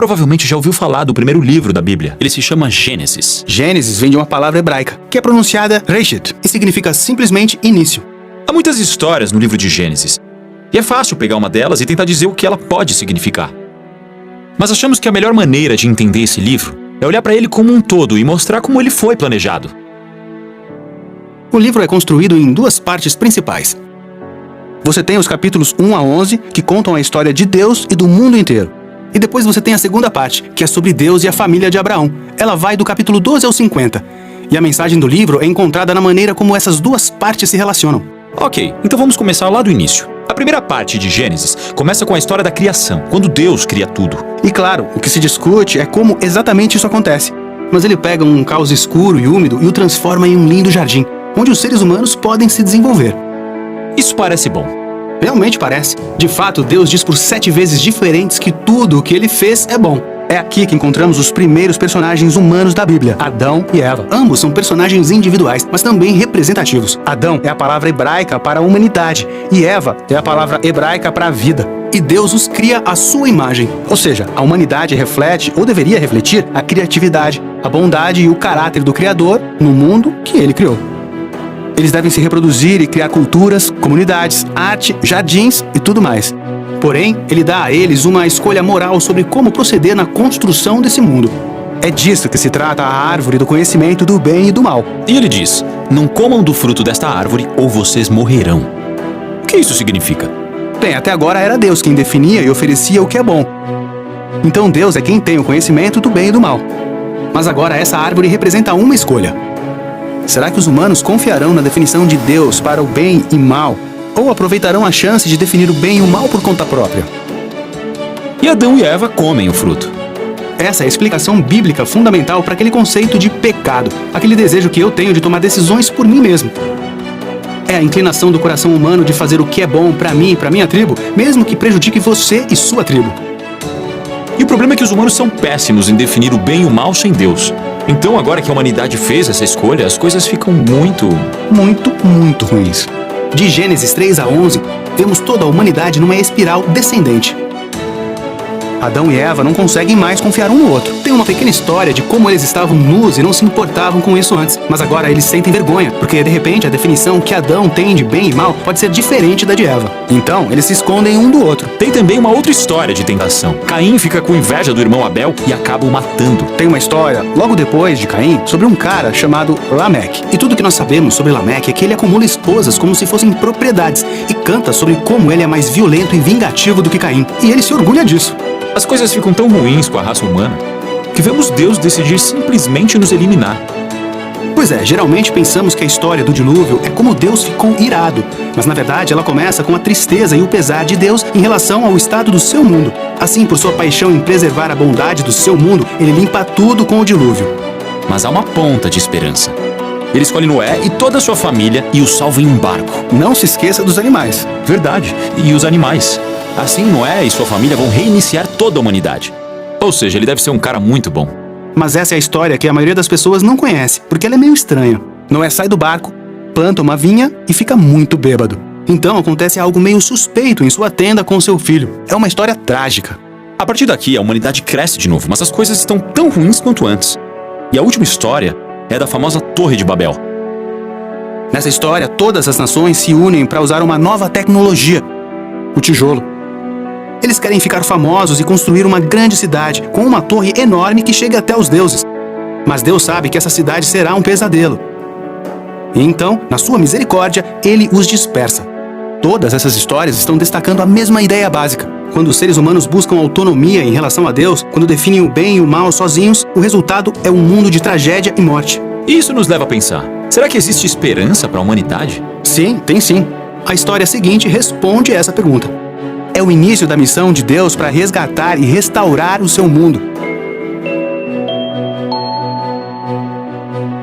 Provavelmente já ouviu falar do primeiro livro da Bíblia. Ele se chama Gênesis. Gênesis vem de uma palavra hebraica, que é pronunciada Reshit, e significa simplesmente início. Há muitas histórias no livro de Gênesis, e é fácil pegar uma delas e tentar dizer o que ela pode significar. Mas achamos que a melhor maneira de entender esse livro é olhar para ele como um todo e mostrar como ele foi planejado. O livro é construído em duas partes principais. Você tem os capítulos 1 a 11, que contam a história de Deus e do mundo inteiro. E depois você tem a segunda parte, que é sobre Deus e a família de Abraão. Ela vai do capítulo 12 ao 50. E a mensagem do livro é encontrada na maneira como essas duas partes se relacionam. Ok, então vamos começar lá do início. A primeira parte de Gênesis começa com a história da criação, quando Deus cria tudo. E claro, o que se discute é como exatamente isso acontece. Mas ele pega um caos escuro e úmido e o transforma em um lindo jardim, onde os seres humanos podem se desenvolver. Isso parece bom. Realmente parece. De fato, Deus diz por 7 vezes diferentes que tudo o que ele fez é bom. É aqui que encontramos os primeiros personagens humanos da Bíblia, Adão e Eva. Ambos são personagens individuais, mas também representativos. Adão é a palavra hebraica para a humanidade, e Eva é a palavra hebraica para a vida. E Deus os cria à sua imagem. Ou seja, a humanidade reflete, ou deveria refletir, a criatividade, a bondade e o caráter do Criador no mundo que ele criou. Eles devem se reproduzir e criar culturas, comunidades, arte, jardins e tudo mais. Porém, ele dá a eles uma escolha moral sobre como proceder na construção desse mundo. É disso que se trata a árvore do conhecimento do bem e do mal. E ele diz: não comam do fruto desta árvore ou vocês morrerão. O que isso significa? Bem, até agora era Deus quem definia e oferecia o que é bom. Então Deus é quem tem o conhecimento do bem e do mal. Mas agora essa árvore representa uma escolha. Será que os humanos confiarão na definição de Deus para o bem e mal? Ou aproveitarão a chance de definir o bem e o mal por conta própria? E Adão e Eva comem o fruto. Essa é a explicação bíblica fundamental para aquele conceito de pecado, aquele desejo que eu tenho de tomar decisões por mim mesmo. É a inclinação do coração humano de fazer o que é bom para mim e para minha tribo, mesmo que prejudique você e sua tribo. E o problema é que os humanos são péssimos em definir o bem e o mal sem Deus. Então, agora que a humanidade fez essa escolha, as coisas ficam muito ruins. De Gênesis 3 a 11, vemos toda a humanidade numa espiral descendente. Adão e Eva não conseguem mais confiar um no outro. Tem uma pequena história de como eles estavam nus e não se importavam com isso antes. Mas agora eles sentem vergonha, porque de repente a definição que Adão tem de bem e mal pode ser diferente da de Eva. Então, eles se escondem um do outro. Tem também uma outra história de tentação. Caim fica com inveja do irmão Abel e acaba o matando. Tem uma história, logo depois de Caim, sobre um cara chamado Lameque. E tudo que nós sabemos sobre Lameque é que ele acumula esposas como se fossem propriedades e canta sobre como ele é mais violento e vingativo do que Caim. E ele se orgulha disso. As coisas ficam tão ruins com a raça humana que vemos Deus decidir simplesmente nos eliminar. Pois é, geralmente pensamos que a história do dilúvio é como Deus ficou irado, mas na verdade ela começa com a tristeza e o pesar de Deus em relação ao estado do seu mundo. Assim, por sua paixão em preservar a bondade do seu mundo, ele limpa tudo com o dilúvio. Mas há uma ponta de esperança. Ele escolhe Noé e toda a sua família e os salva em um barco. Não se esqueça dos animais. Verdade, e os animais. Assim, Noé e sua família vão reiniciar toda a humanidade. Ou seja, ele deve ser um cara muito bom. Mas essa é a história que a maioria das pessoas não conhece, porque ela é meio estranha. Noé sai do barco, planta uma vinha e fica muito bêbado. Então acontece algo meio suspeito em sua tenda com seu filho. É uma história trágica. A partir daqui, a humanidade cresce de novo, mas as coisas estão tão ruins quanto antes. E a última história é da famosa Torre de Babel. Nessa história, todas as nações se unem para usar uma nova tecnologia, o tijolo. Eles querem ficar famosos e construir uma grande cidade, com uma torre enorme que chegue até os deuses. Mas Deus sabe que essa cidade será um pesadelo. E então, na sua misericórdia, Ele os dispersa. Todas essas histórias estão destacando a mesma ideia básica. Quando os seres humanos buscam autonomia em relação a Deus, quando definem o bem e o mal sozinhos, o resultado é um mundo de tragédia e morte. Isso nos leva a pensar, será que existe esperança para a humanidade? Sim, tem sim. A história seguinte responde essa pergunta. É o início da missão de Deus para resgatar e restaurar o seu mundo.